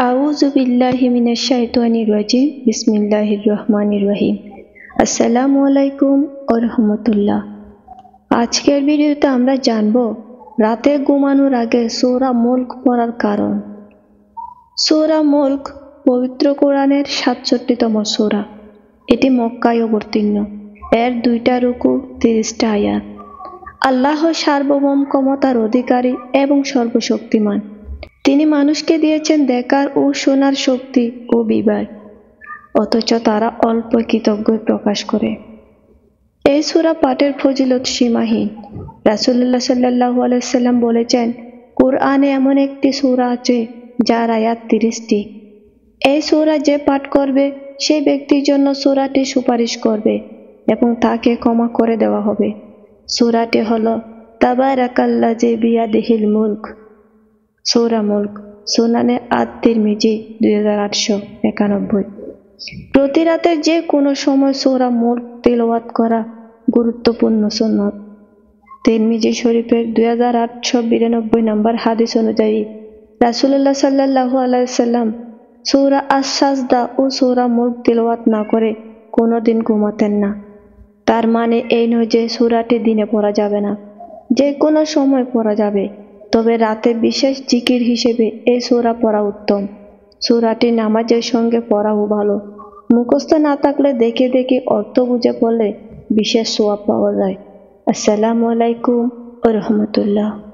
আউযু বিল্লাহি মিনাশ শাইতানির রাজিম বিসমিল্লাহির রহমানির রহিম। আসসালামু আলাইকুম ওয়া রাহমাতুল্লাহ। আজকের ভিডিওতে আমরা জানব রাতে ঘুমানোর আগে সূরা মুলক পড়ার কারণ। সূরা মুলক পবিত্র কোরআনের ৬৭তম সূরা। এটি মক্কায় অবতীর্ণ। এর ২টা রুকু, ৩০টা আয়াত। আল্লাহ সার্বভৌম ক্ষমতার অধিকারী এবং সর্বশক্তিমান। তিনি মানুষকে দিয়েছেন দেখার ও শোনার শক্তি ও বিবেক, অথচ তারা অল্প কৃতজ্ঞ প্রকাশ করে। এই সূরা পাঠের ফজিলত সীমাহীন। রাসূলুল্লাহ সাল্লাল্লাহু আলাইহি ওয়াসাল্লাম বলেছেন, কুরআনে এমন একটি সূরা আছে যার আয়াত ৩০টি। এই সূরা যে পাঠ করবে সেই ব্যক্তির জন্য সূরাটি সুপারিশ করবে এবং তাকে ক্ষমা করে দেওয়া হবে। সূরাটি হলো তাবারাকাল্লাযী বিয়াদিহিল মুলক। সূরা মুলক, সুনানে আত-তিরমিজি 2891। প্রতি রাতের যে কোনো সময় সূরা মুলক তিলাওয়াত করা গুরুত্বপূর্ণ সুন্নত। তিরমিজি শরীফের 2892 নম্বর হাদিস অনুযায়ী রাসূলুল্লাহ সাল্লাল্লাহু আলাইহি ওয়াসাল্লাম সূরা আস-সাজদা ও সূরা মুলক তিলাওয়াত না করে কোনোদিন ঘুমাতেন না। তার মানে এই নয় যে সূরাটি দিনে পড়া যাবে না, যে কোনো সময় পড়া যাবে, তবে রাতে বিশেষ জিকির হিসেবে এই সূরা পড়া উত্তম। সূরাটি নামাজের সঙ্গে পড়াও ভালো। মুখস্থ না থাকলে দেখে দেখে অর্থ বুঝে পড়লে বিশেষ সওয়াব পাওয়া যায়। আসসালামু আলাইকুম ওয়া রাহমাতুল্লাহ।